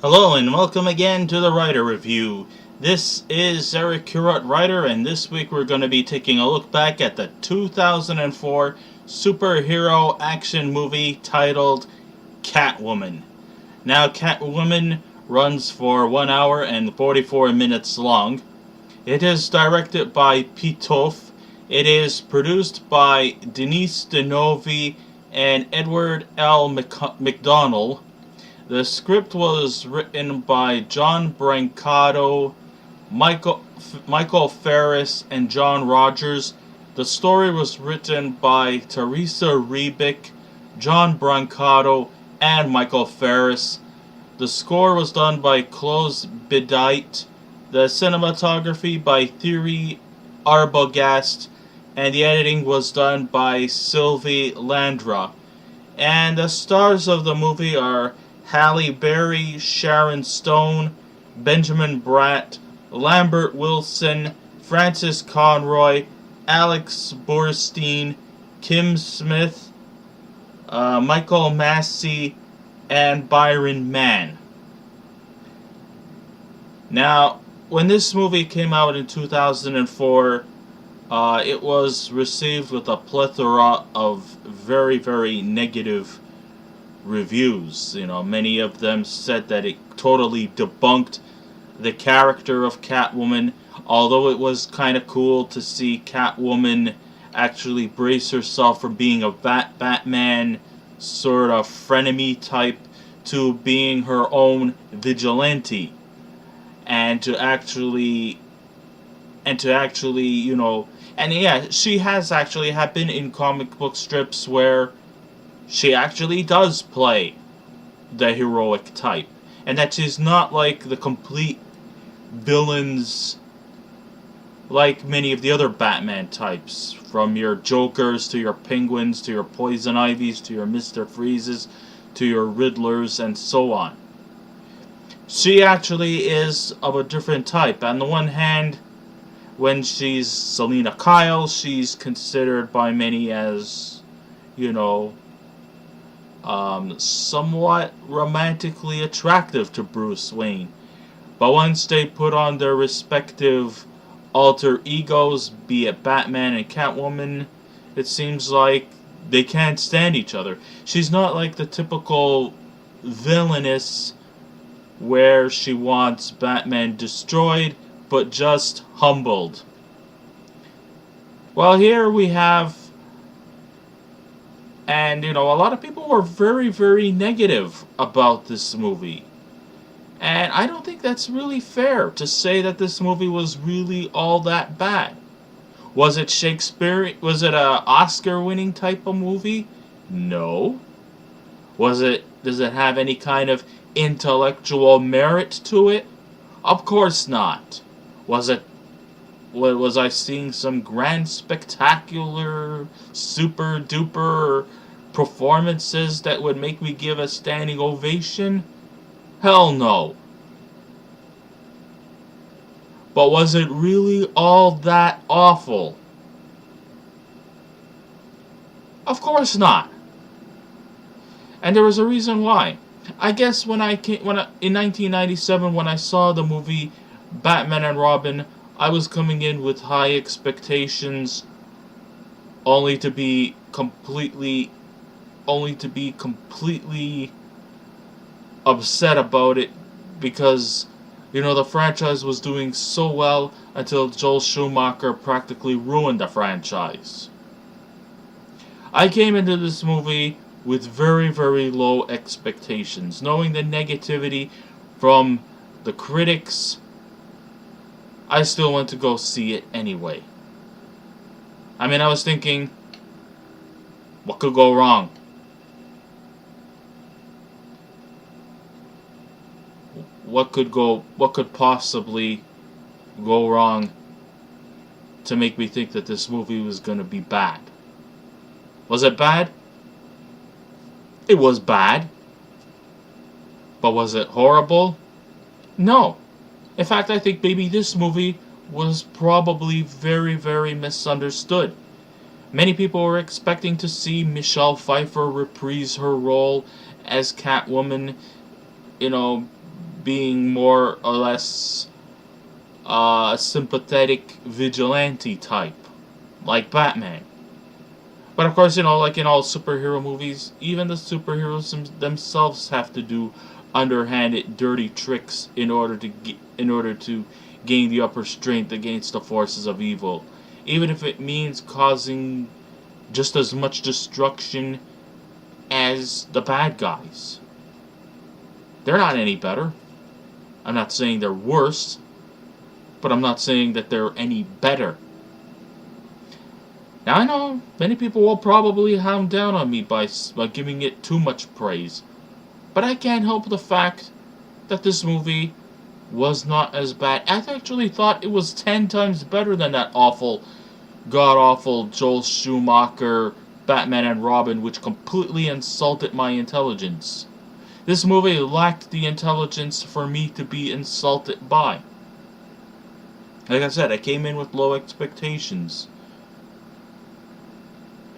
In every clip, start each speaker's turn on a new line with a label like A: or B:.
A: Hello and welcome again to the Writer Review. This is Eric Curot Writer, and this week we're going to be taking a look back at the 2004 superhero action movie titled Catwoman. Now, Catwoman runs for 1 hour and 44 minutes long. It is directed by Pitof. It is produced by Denise DeNovi and Edward L. McDonnell. The script was written by John Brancato, Michael Ferris, and John Rogers. The story was written by Teresa Rebick, John Brancato, and Michael Ferris. The score was done by Close Bidite. The cinematography by Thierry Arbogast, and the editing was done by Sylvie Landra. And the stars of the movie are Halle Berry, Sharon Stone, Benjamin Bratt, Lambert Wilson, Francis Conroy, Alex Borstein, Kim Smith, Michael Massee, and Byron Mann. Now, when this movie came out in 2004, it was received with a plethora of very, very negative reviews. Many of them said that it totally debunked the character of Catwoman, although it was kind of cool to see Catwoman actually brace herself from being a Batman sort of frenemy type to being her own vigilante, and to actually and yeah, she has actually have been in comic book strips where she actually does play the heroic type, and that she's not like the complete villains like many of the other Batman types, from your Jokers to your Penguins to your Poison Ivies to your Mr. Freezes to your Riddlers and so on. She actually is of a different type. On the one hand, when she's Selina Kyle, she's considered by many as, somewhat romantically attractive to Bruce Wayne. But once they put on their respective alter egos, be it Batman and Catwoman, it seems like they can't stand each other. She's not like the typical villainess where she wants Batman destroyed, but just humbled. Well, here we have, and a lot of people were very, very negative about this movie. And I don't think that's really fair to say that this movie was really all that bad. Was it Shakespeare? Was it a Oscar-winning type of movie? No. Does it have any kind of intellectual merit to it? Of course not. Was I seeing some grand, spectacular, super duper performances that would make me give a standing ovation? Hell no. But was it really all that awful? Of course not. And there was a reason why. I guess in 1997, when I saw the movie Batman and Robin, I was coming in with high expectations, only to be completely upset about it, because the franchise was doing so well until Joel Schumacher practically ruined the franchise. I came into this movie with very, very low expectations, knowing the negativity from the critics. I still went to go see it anyway. I was thinking, what could go wrong? What could possibly go wrong to make me think that this movie was going to be bad? Was it bad? It was bad. But was it horrible? No. In fact, I think maybe this movie was probably very, very misunderstood. Many people were expecting to see Michelle Pfeiffer reprise her role as Catwoman, being more or less a sympathetic vigilante type, like Batman. But of course, like in all superhero movies, even the superheroes themselves have to do underhanded, dirty tricks in order to gain the upper strength against the forces of evil, even if it means causing just as much destruction as the bad guys. They're not any better. I'm not saying they're worse, but I'm not saying that they're any better. Now I know many people will probably hound down on me by giving it too much praise, but I can't help the fact that this movie was not as bad. I actually thought it was 10 times better than that awful, god-awful Joel Schumacher Batman and Robin, which completely insulted my intelligence. This movie lacked the intelligence for me to be insulted by. Like I said, I came in with low expectations.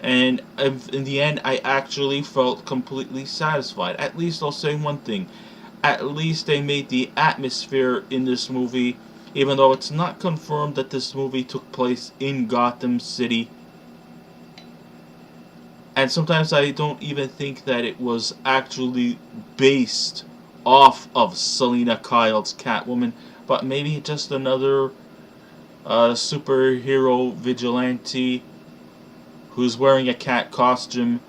A: And in the end, I actually felt completely satisfied. At least I'll say one thing. At least they made the atmosphere in this movie, even though it's not confirmed that this movie took place in Gotham City. And sometimes I don't even think that it was actually based off of Selina Kyle's Catwoman, but maybe just another superhero vigilante who's wearing a cat costume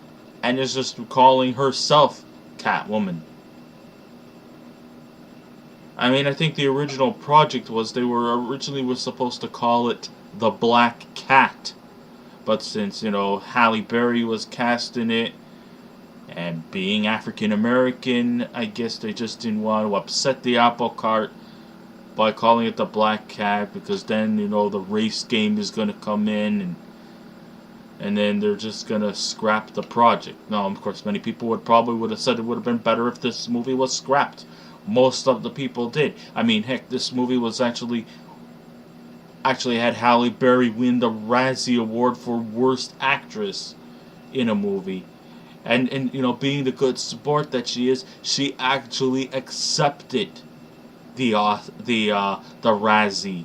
A: and is just calling herself Catwoman. I mean, I think the original project was they were originally supposed to call it The Black Cat. But since, Halle Berry was cast in it, and being African American, I guess they just didn't want to upset the apple cart by calling it The Black Cat, because then, the race game is going to come in, and then they're just going to scrap the project. Now, of course, many people would have said it would have been better if this movie was scrapped. Most of the people did. I mean, heck, this movie was actually had Halle Berry win the Razzie Award for Worst Actress in a movie. And being the good sport that she is, she actually accepted the Razzie.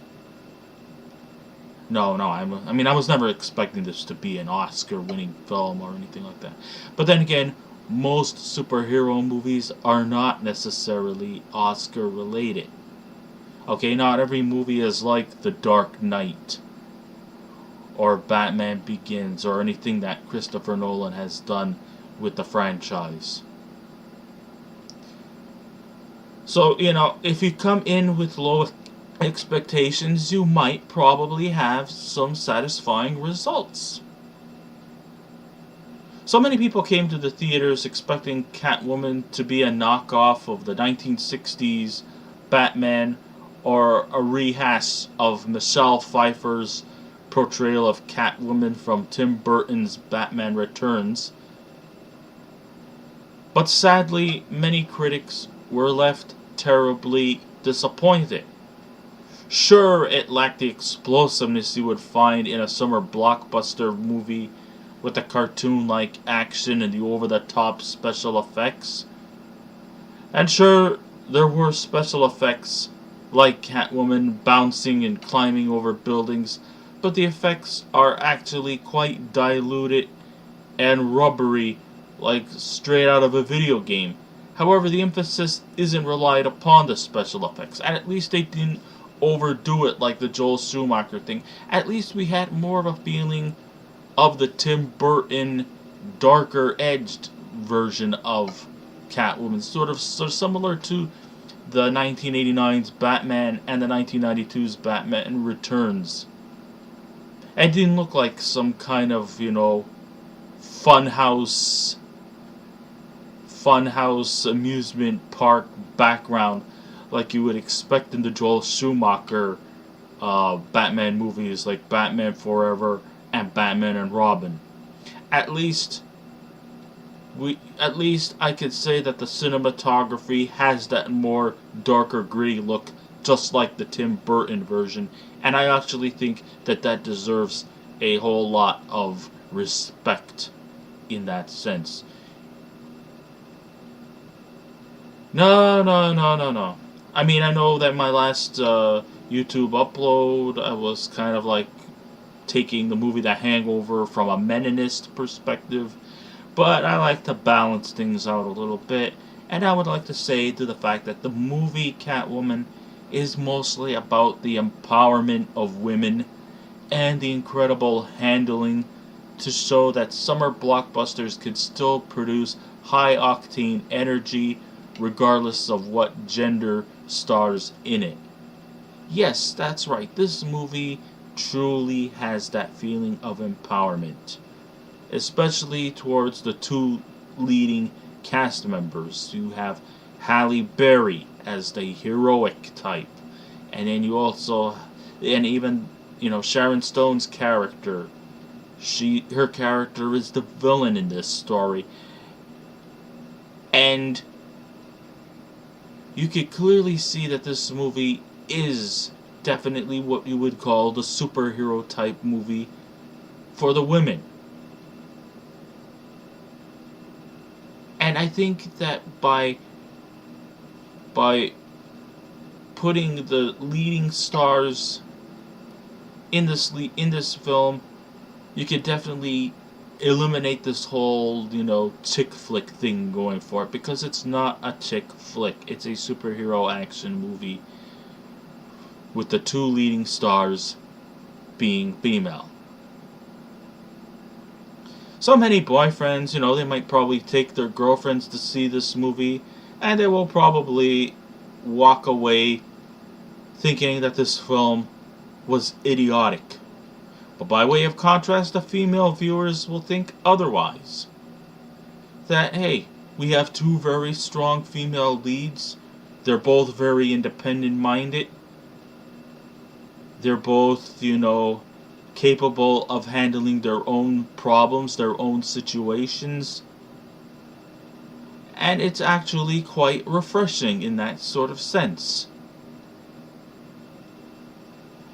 A: No, I was never expecting this to be an Oscar-winning film or anything like that. But then again, most superhero movies are not necessarily Oscar-related. Okay, not every movie is like The Dark Knight or Batman Begins or anything that Christopher Nolan has done with the franchise. So, if you come in with low expectations, you might probably have some satisfying results. So many people came to the theaters expecting Catwoman to be a knockoff of the 1960s Batman or a rehash of Michelle Pfeiffer's portrayal of Catwoman from Tim Burton's Batman Returns. But sadly, many critics were left terribly disappointed. Sure, it lacked the explosiveness you would find in a summer blockbuster movie with the cartoon-like action and the over-the-top special effects. And sure, there were special effects like Catwoman bouncing and climbing over buildings, but the effects are actually quite diluted and rubbery, like straight out of a video game. However, the emphasis isn't relied upon the special effects, and at least they didn't overdo it like the Joel Schumacher thing. At least we had more of a feeling of the Tim Burton darker edged version of Catwoman, sort of similar to the 1989's Batman and the 1992's Batman Returns. It didn't look like some kind of, funhouse amusement park background like you would expect in the Joel Schumacher Batman movies like Batman Forever and Batman and Robin. At least I could say that the cinematography has that more darker, gritty look, just like the Tim Burton version, and I actually think that deserves a whole lot of respect in that sense. No. I mean, I know that my last YouTube upload, I was kind of like taking the movie The Hangover from a Meninist perspective, but I like to balance things out a little bit, and I would like to say to the fact that the movie Catwoman is mostly about the empowerment of women and the incredible handling to show that summer blockbusters could still produce high-octane energy regardless of what gender stars in it. Yes, that's right, this movie truly has that feeling of empowerment, especially towards the two leading cast members. You have Halle Berry as the heroic type, and then you also, and even, Sharon Stone's character. Her character is the villain in this story, and you could clearly see that this movie is definitely what you would call the superhero type movie for the women. And I think that by putting the leading stars in this film, you could definitely eliminate this whole, chick flick thing going for it, because it's not a chick flick. It's a superhero action movie with the two leading stars being female. So many boyfriends, they might probably take their girlfriends to see this movie, and they will probably walk away thinking that this film was idiotic. But by way of contrast, the female viewers will think otherwise. That, hey, we have two very strong female leads. They're both very independent-minded. They're both, capable of handling their own problems, their own situations. And it's actually quite refreshing in that sort of sense.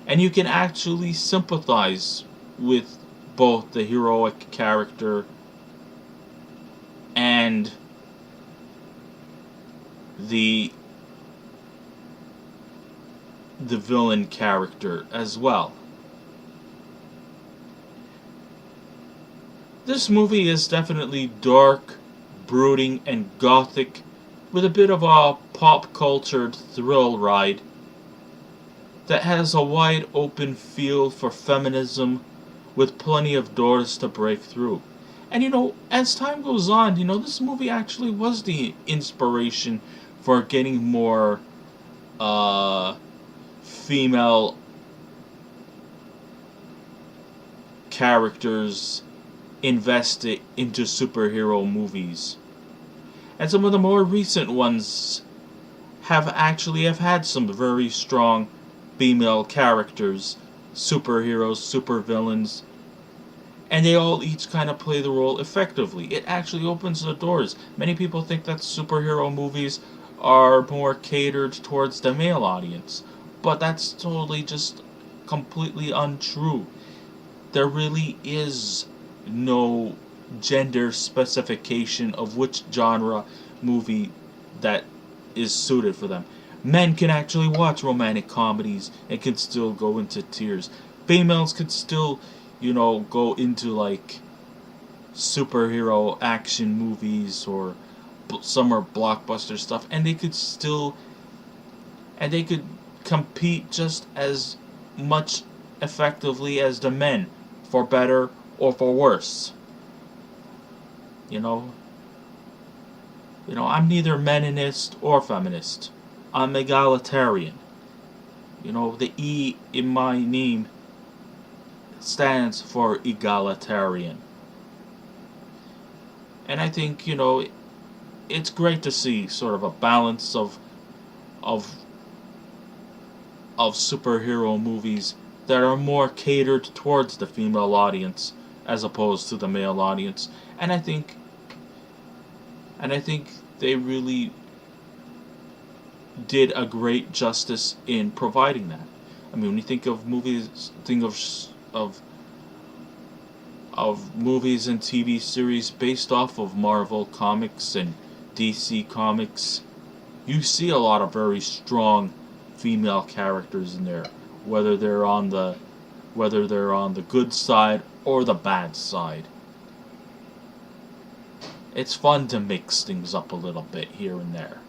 A: And you can actually sympathize with both the heroic character and the villain character as well. This movie is definitely dark, brooding, and gothic, with a bit of a pop-cultured thrill ride that has a wide open field for feminism with plenty of doors to break through. And as time goes on, this movie actually was the inspiration for getting more female characters invested into superhero movies. And some of the more recent ones have had some very strong female characters, superheroes, supervillains, and they all each kind of play the role effectively. It actually opens the doors. Many people think that superhero movies are more catered towards the male audience, but that's totally just completely untrue. There really is no gender specification of which genre movie that is suited for them. Men can actually watch romantic comedies and can still go into tears. Females could still, go into like superhero action movies or summer blockbuster stuff, and they could compete just as much effectively as the men, for better or for worse. I'm neither meninist or feminist. I'm egalitarian. The E in my name stands for egalitarian. And I think, it's great to see sort of a balance of superhero movies that are more catered towards the female audience as opposed to the male audience. And I think they really did a great justice in providing that. I mean, when you think of movies, think of movies and TV series based off of Marvel Comics and DC Comics, you see a lot of very strong female characters in there, whether they're on the good side or the bad side. It's fun to mix things up a little bit here and there.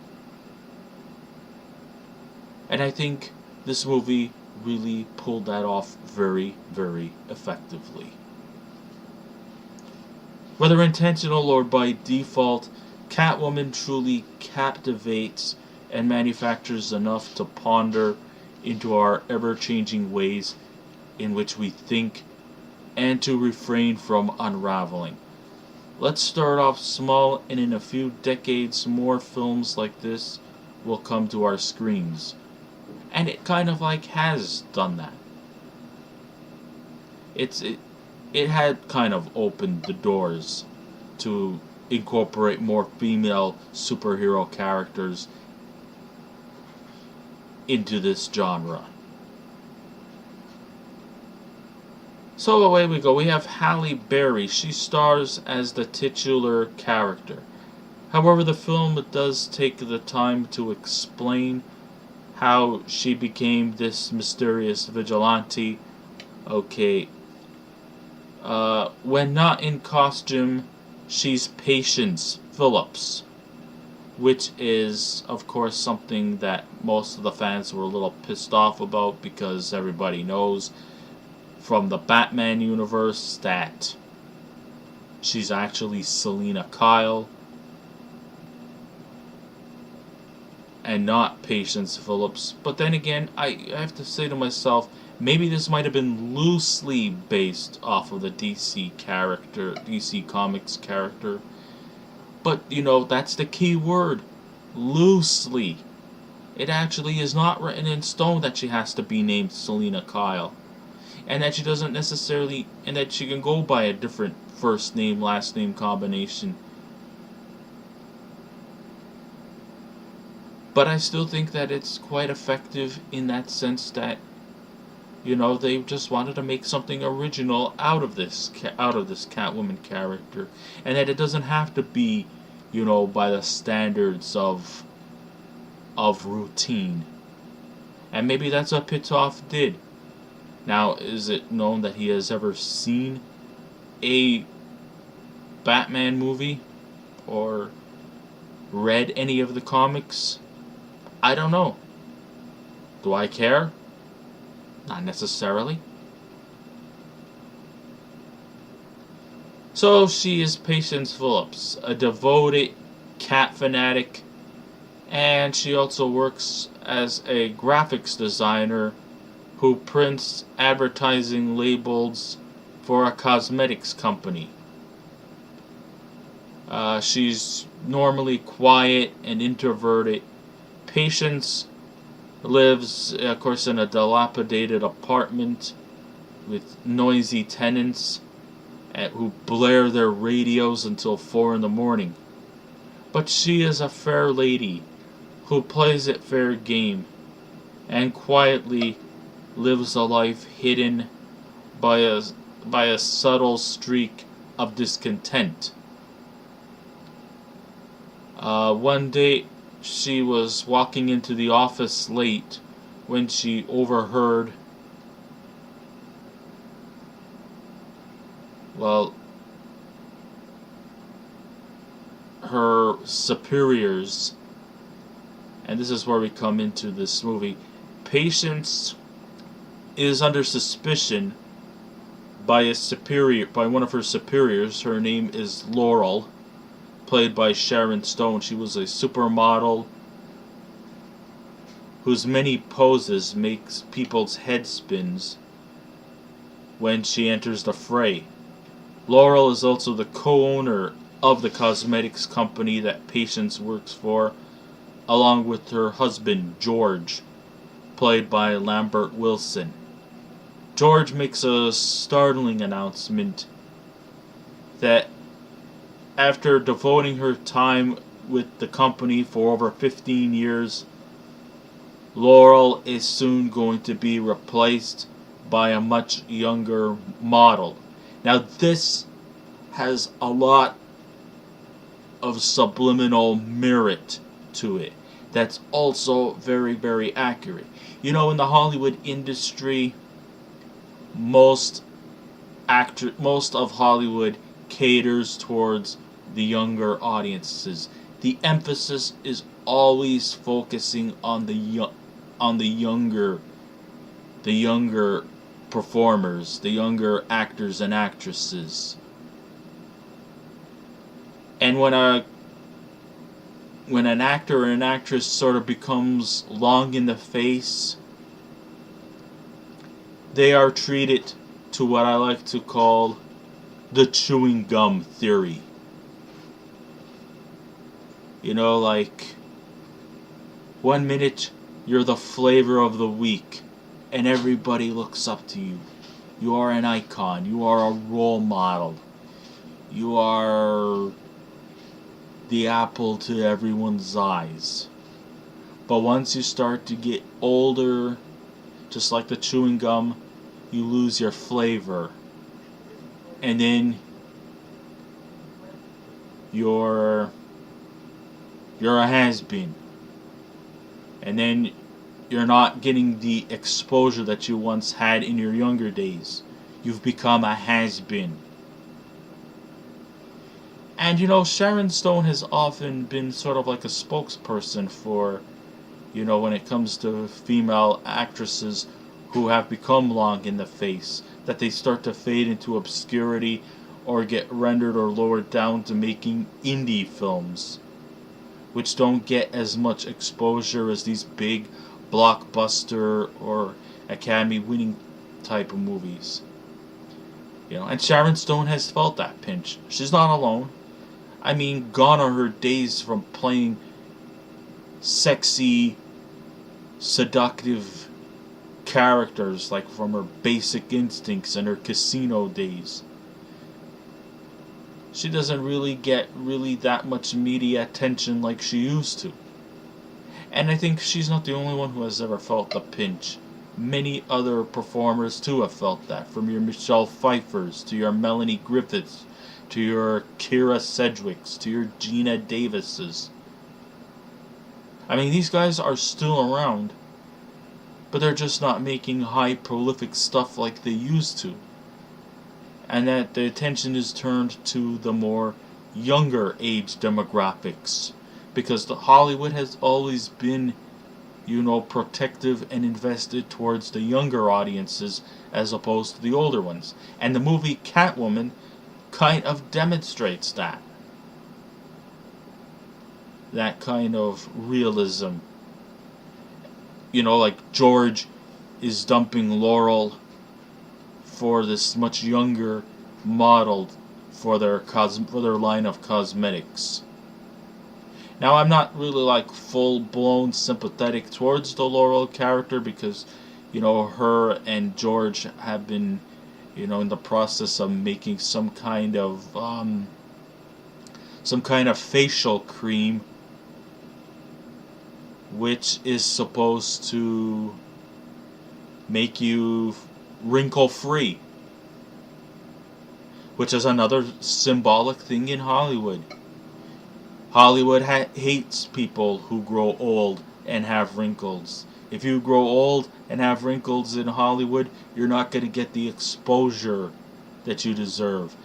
A: And I think this movie really pulled that off very, very effectively. Whether intentional or by default, Catwoman truly captivates and manufactures enough to ponder into our ever-changing ways in which we think and to refrain from unraveling. Let's start off small, and in a few decades more films like this will come to our screens. And it kind of like has done that. It had kind of opened the doors to incorporate more female superhero characters into this genre. So away we go. We have Halle Berry. She stars as the titular character. However, the film does take the time to explain how she became this mysterious vigilante. Okay. When not in costume, she's Patience Phillips, which is, of course, something that most of the fans were a little pissed off about, because everybody knows from the Batman universe that she's actually Selina Kyle and not Patience Phillips. But then again, I have to say to myself, maybe this might have been loosely based off of the DC Comics character. But, that's the key word. Loosely. It actually is not written in stone that she has to be named Selina Kyle. And that she doesn't necessarily, and that she can go by a different first name, last name combination. But I still think that it's quite effective in that sense that, they just wanted to make something original out of this Catwoman character, and that it doesn't have to be, by the standards of routine. And maybe that's what Pitof did. Now, is it known that he has ever seen a Batman movie or read any of the comics? I don't know. Do I care? Not necessarily. So she is Patience Phillips, a devoted cat fanatic, and she also works as a graphics designer who prints advertising labels for a cosmetics company. She's normally quiet and introverted. Patience lives, of course, in a dilapidated apartment with noisy tenants who blare their radios until 4 in the morning. But she is a fair lady who plays it fair game and quietly lives a life hidden by a subtle streak of discontent. One day, she was walking into the office late when she overheard, her superiors, and this is where we come into this movie. Patience is under suspicion by one of her superiors. Her name is Laurel, played by Sharon Stone. She was a supermodel whose many poses makes people's head spins when she enters the fray. Laurel is also the co-owner of the cosmetics company that Patience works for, along with her husband George, played by Lambert Wilson. George makes a startling announcement that after devoting her time with the company for over 15 years, Laurel is soon going to be replaced by a much younger model. Now, this has a lot of subliminal merit to it. that's also very, very accurate. You know, in the Hollywood industry, most most of Hollywood caters towards the younger audiences. The emphasis is always focusing on the younger performers, the younger actors and actresses. And when an actor or an actress sort of becomes long in the face, they are treated to what I like to call the chewing gum theory. You know, like, one minute you're the flavor of the week and everybody looks up to you. You are an icon. You are a role model. You are the apple to everyone's eyes. But once you start to get older, just like the chewing gum, you lose your flavor. And then you're a has-been. And then you're not getting the exposure that you once had in your younger days. You've become a has-been. And you know, Sharon Stone has often been sort of like a spokesperson for, you know, when it comes to female actresses who have become long in the face, that they start to fade into obscurity or get rendered or lowered down to making indie films, which don't get as much exposure as these big blockbuster or Academy winning type of movies. You know, and Sharon Stone has felt that pinch. She's not alone. I mean, gone are her days from playing sexy, seductive characters like from her Basic Instincts and her Casino days. She doesn't really get that much media attention like she used to. And I think she's not the only one who has ever felt the pinch. Many other performers too have felt that, from your Michelle Pfeiffers to your Melanie Griffiths to your Kira Sedgwicks to your Gina Davises. I mean, these guys are still around, but they're just not making high prolific stuff like they used to. And that the attention is turned to the more younger age demographics, because the Hollywood has always been, you know, protective and invested towards the younger audiences as opposed to the older ones. And the movie Catwoman kind of demonstrates that. That kind of realism. You know, like George is dumping Laurel for this much younger model for their line of cosmetics. Now, I'm not really like full-blown sympathetic towards the Laurel character because, you know, her and George have been, you know, in the process of making some kind of facial cream which is supposed to make you wrinkle-free, which is another symbolic thing in Hollywood. Hollywood hates people who grow old and have wrinkles. If you grow old and have wrinkles in Hollywood, you're not going to get the exposure that you deserve.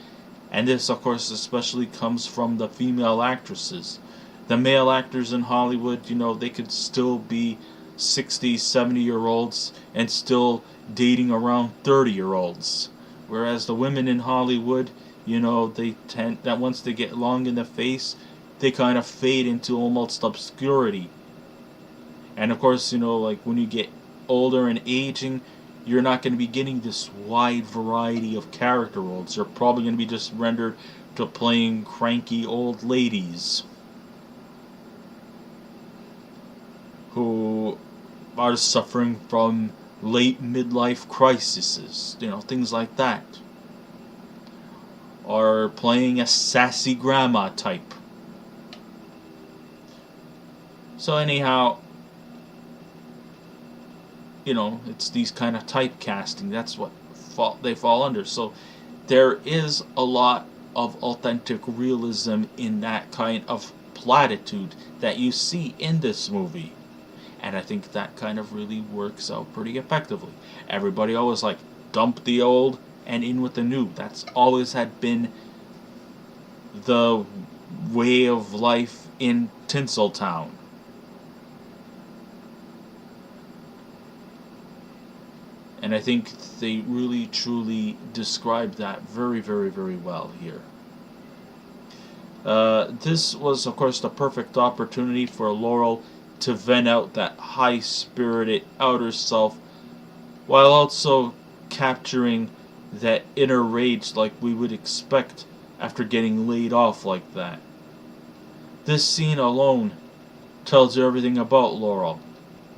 A: And this, of course, especially comes from the female actresses. The male actors in Hollywood, you know, they could still be 60, 70-year-olds and still dating around 30-year-olds. Whereas the women in Hollywood, you know, they tend that once they get long in the face, they kind of fade into almost obscurity. And of course, you know, like when you get older and aging, you're not going to be getting this wide variety of character roles. You're probably going to be just rendered to playing cranky old ladies who are suffering from late midlife crises, you know, things like that. Or playing a sassy grandma type. So anyhow, you know, it's these kind of typecasting. That's what they fall under. So there is a lot of authentic realism in that kind of platitude that you see in this movie. And I think that kind of really works out pretty effectively. Everybody always like, dump the old and in with the new. That's always had been the way of life in Tinseltown. And I think they really truly describe that very, very, very well here. This was, of course, the perfect opportunity for Laurel to vent out that high-spirited outer self while also capturing that inner rage like we would expect after getting laid off like that. This scene alone tells you everything about Laurel.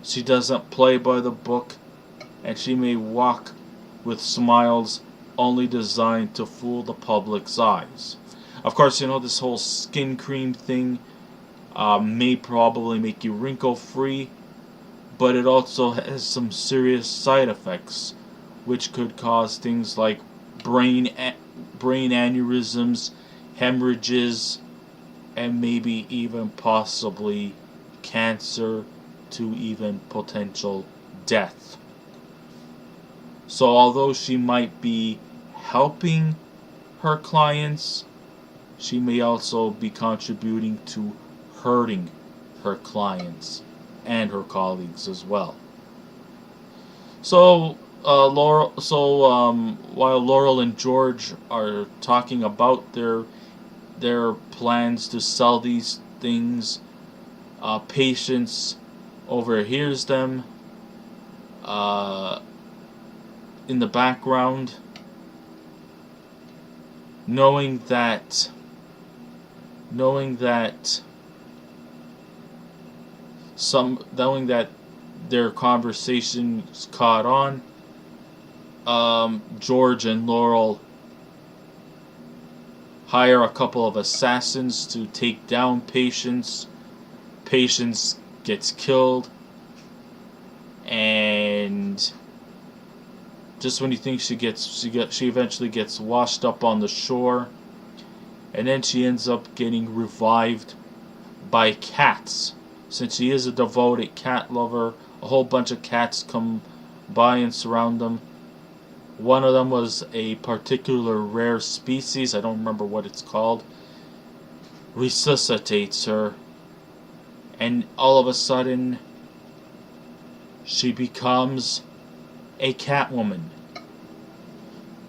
A: She doesn't play by the book, and she may walk with smiles only designed to fool the public's eyes. Of course, this whole skin cream thing may probably make you wrinkle-free, but it also has some serious side effects, which could cause things like brain aneurysms, hemorrhages, and maybe even possibly cancer to even potential death. So although she might be helping her clients, she may also be contributing to hurting her clients and her colleagues as well. So while Laurel and George are talking about their plans to sell these things, Patience overhears them in the background, knowing that their conversations caught on. George and Laurel hire a couple of assassins to take down Patience. Patience gets killed, and just when you think she eventually gets washed up on the shore, and then she ends up getting revived by cats. Since she is a devoted cat lover, a whole bunch of cats come by and surround them. One of them was a particular rare species, I don't remember what it's called, resuscitates her, and all of a sudden she becomes a Catwoman.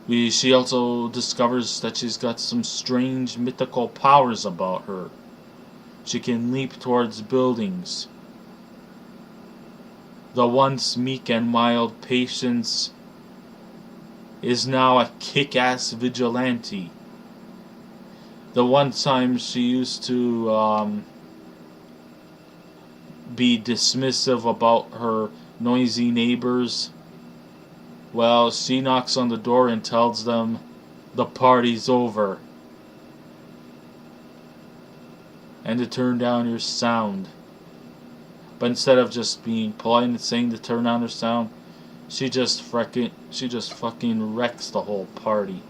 A: She also discovers that she's got some strange mythical powers about her. She can leap towards buildings. The once meek and mild Patience is now a kick-ass vigilante. The one time she used to be dismissive about her noisy neighbors, well, she knocks on the door and tells them the party's over and to turn down your sound. But instead of just being polite and saying to turn down her sound, she just fucking wrecks the whole party.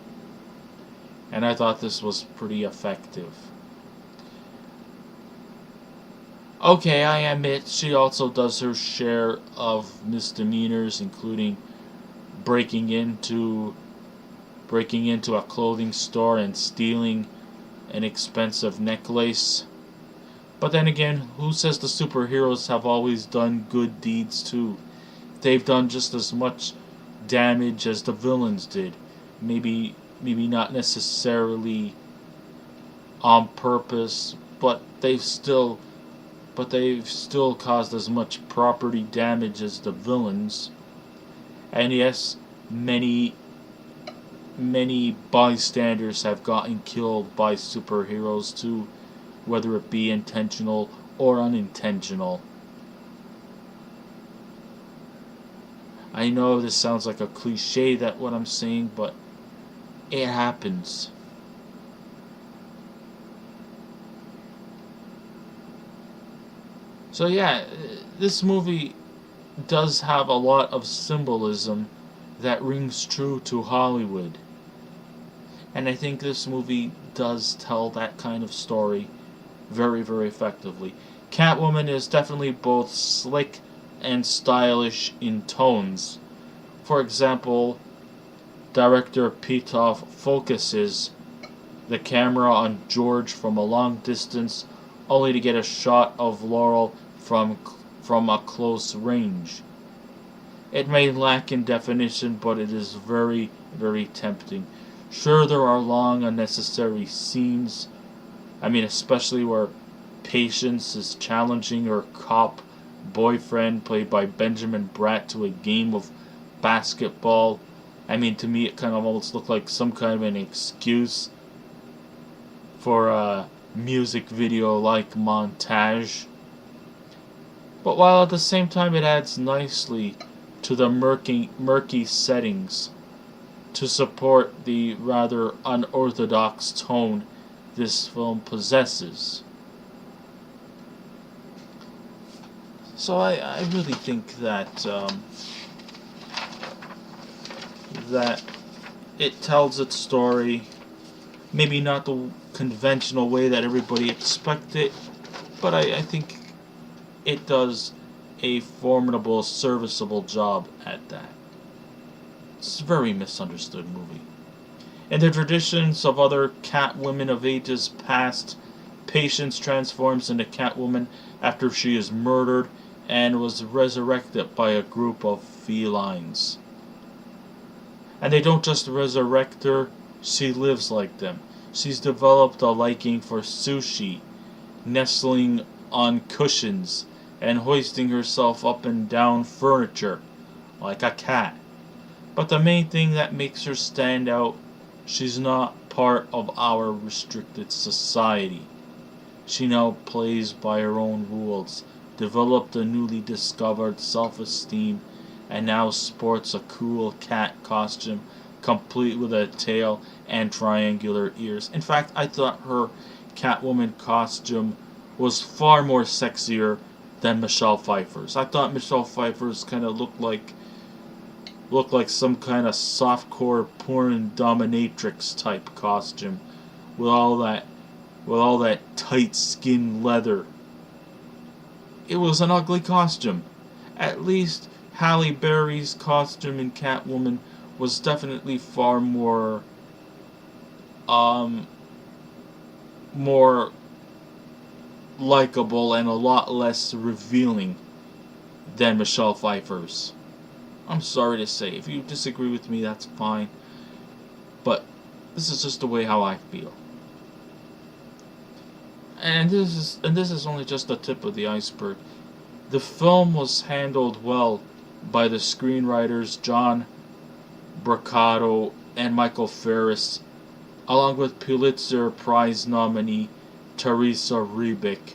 A: And I thought this was pretty effective. Okay, I admit she also does her share of misdemeanors, including breaking into a clothing store and stealing an expensive necklace. But then again, who says the superheroes have always done good deeds too? They've done just as much damage as the villains did. Maybe not necessarily on purpose, but they've still caused as much property damage as the villains. And yes, many bystanders have gotten killed by superheroes too, whether it be intentional or unintentional. I know this sounds like a cliche, that what I'm saying, but it happens. So yeah, this movie does have a lot of symbolism that rings true to Hollywood. And I think this movie does tell that kind of story very, very effectively. Catwoman is definitely both slick and stylish in tones. For example, director Pitof focuses the camera on George from a long distance, only to get a shot of Laurel from a close range. It may lack in definition, but it is very, very tempting. Sure, there are long, unnecessary scenes. Especially where Patience is challenging her cop boyfriend, played by Benjamin Bratt, to a game of basketball. To me, it kind of almost looked like some kind of an excuse for a music video-like montage. But while at the same time it adds nicely to the murky settings to support the rather unorthodox tone this film possesses. So I really think that that it tells its story, maybe not the conventional way that everybody expected, but I think it does a formidable, serviceable job at that. It's a very misunderstood movie. In the traditions of other Catwomen of ages past, Patience transforms into Catwoman after she is murdered and was resurrected by a group of felines. And they don't just resurrect her, she lives like them. She's developed a liking for sushi, nestling on cushions, and hoisting herself up and down furniture, like a cat. But the main thing that makes her stand out, she's not part of our restricted society. She now plays by her own rules, developed a newly discovered self-esteem, and now sports a cool cat costume, complete with a tail and triangular ears. In fact, I thought her Catwoman costume was far more sexier than Michelle Pfeiffer's. I thought Michelle Pfeiffer's kind of looked like some kind of softcore porn dominatrix type costume with all that tight skin leather. It was an ugly costume. At least Halle Berry's costume in Catwoman was definitely far more likable and a lot less revealing than Michelle Pfeiffer's. I'm sorry to say, if you disagree with me, that's fine. But this is just the way how I feel. And this is only just the tip of the iceberg. The film was handled well by the screenwriters John Braccato and Michael Ferris, along with Pulitzer Prize nominee Teresa Rebick,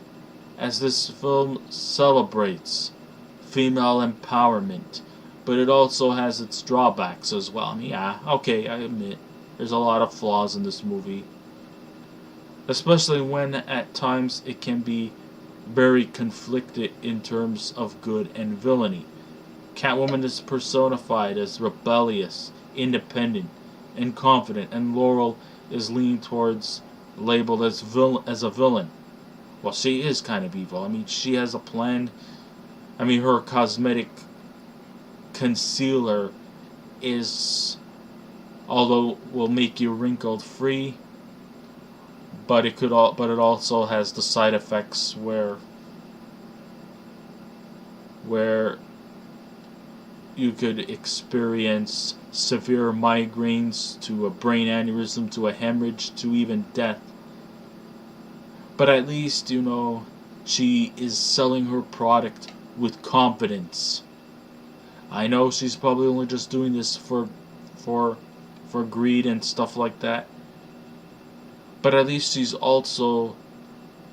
A: as this film celebrates female empowerment, but it also has its drawbacks as well. I admit, there's a lot of flaws in this movie, especially when at times it can be very conflicted in terms of good and villainy. Catwoman is personified as rebellious, independent, and confident, and Laurel is leaned towards labeled as a villain. Well, she is kind of evil. She has a plan. Her cosmetic concealer will make you wrinkled free, but it also has the side effects where you could experience severe migraines, to a brain aneurysm, to a hemorrhage, to even death. But at least, she is selling her product with confidence. I know she's probably only just doing this for greed and stuff like that. But at least she's also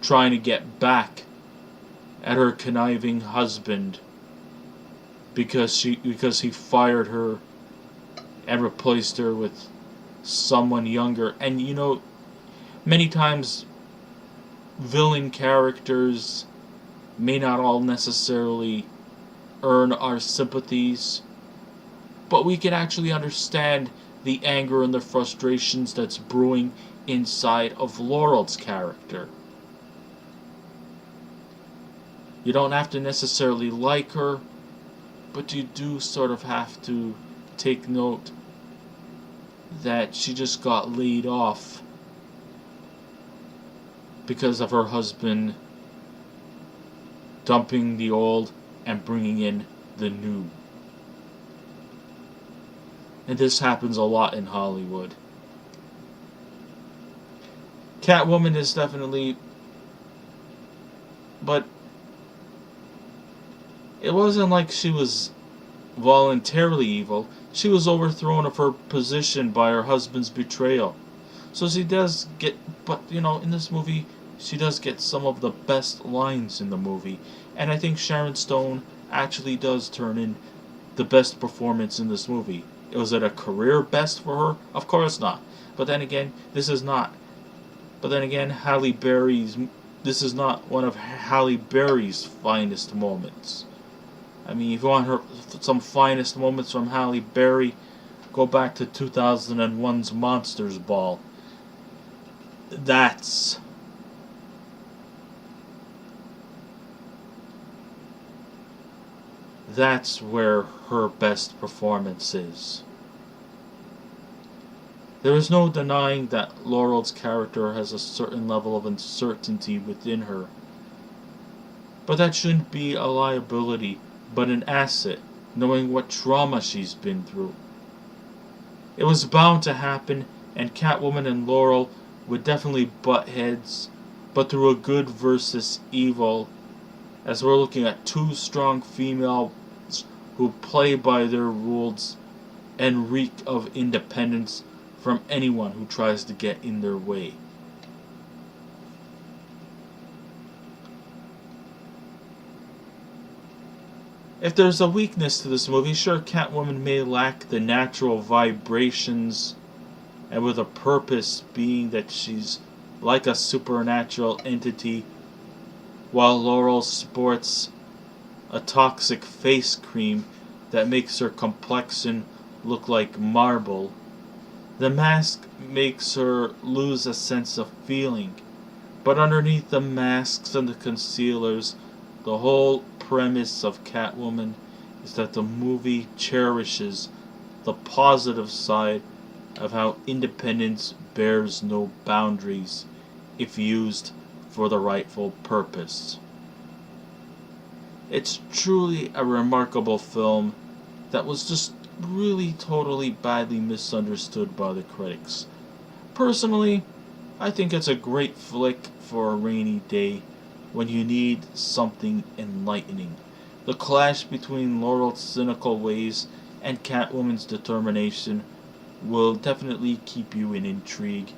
A: trying to get back at her conniving husband because he fired her and replaced her with someone younger. And many times villain characters may not all necessarily earn our sympathies, but we can actually understand the anger and the frustrations that's brewing inside of Laurel's character. You don't have to necessarily like her, but you do sort of have to take note that she just got laid off because of her husband dumping the old and bringing in the new. And this happens a lot in Hollywood. Catwoman is definitely... But it wasn't like she was voluntarily evil. She was overthrown of her position by her husband's betrayal. So she does get... But, in this movie, she does get some of the best lines in the movie. And I think Sharon Stone actually does turn in the best performance in this movie. Was it a career best for her? Of course not. But then again, this is not. But then again, Halle Berry's... This is not one of Halle Berry's finest moments. I mean, if you want some finest moments from Halle Berry, go back to 2001's Monsters Ball. That's where her best performance is. There is no denying that Laurel's character has a certain level of uncertainty within her. But that shouldn't be a liability, but an asset, knowing what trauma she's been through. It was bound to happen, and Catwoman and Laurel would definitely butt heads, but through a good versus evil, as we're looking at two strong females who play by their rules and reek of independence from anyone who tries to get in their way. If there's a weakness to this movie, sure, Catwoman may lack the natural vibrations, and with a purpose being that she's like a supernatural entity, while Laurel sports a toxic face cream that makes her complexion look like marble. The mask makes her lose a sense of feeling, but underneath the masks and the concealers, the whole premise of Catwoman is that the movie cherishes the positive side of how independence bears no boundaries if used for the rightful purpose. It's truly a remarkable film that was just really totally badly misunderstood by the critics. Personally, I think it's a great flick for a rainy day when you need something enlightening. The clash between Laurel's cynical ways and Catwoman's determination will definitely keep you in intrigue,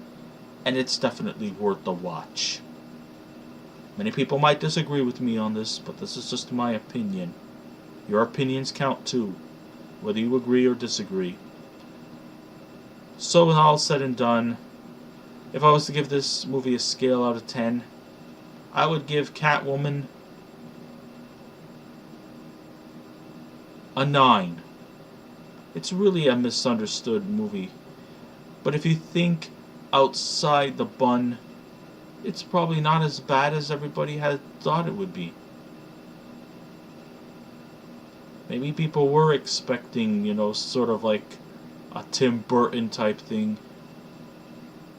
A: and it's definitely worth the watch. Many people might disagree with me on this, but this is just my opinion. Your opinions count too, whether you agree or disagree. So with all said and done, if I was to give this movie a scale out of 10, I would give Catwoman a 9. It's really a misunderstood movie. But if you think outside the bun, it's probably not as bad as everybody had thought it would be. Maybe people were expecting, sort of like a Tim Burton type thing.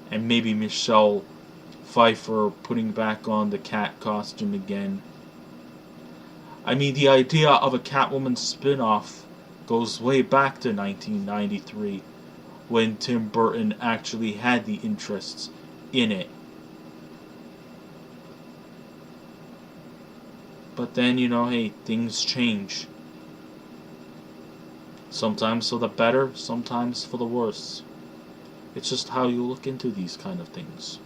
A: And maybe Michelle Pfeiffer putting back on the cat costume again. I mean, the idea of a Catwoman spin-off goes way back to 1993, when Tim Burton actually had the interests in it. But then, hey, things change. Sometimes for the better, sometimes for the worse. It's just how you look into these kind of things.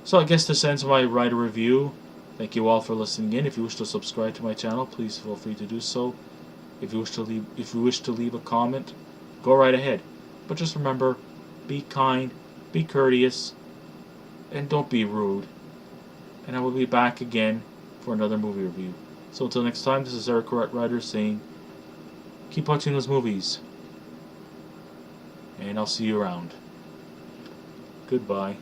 A: So I guess this ends my writer review. Thank you all for listening in. If you wish to subscribe to my channel, please feel free to do so. If you wish to leave a comment, go right ahead. But just remember, be kind, be courteous, and don't be rude. And I will be back again for another movie review. So until next time, this is Eric Correct Writer saying, keep watching those movies. And I'll see you around. Goodbye.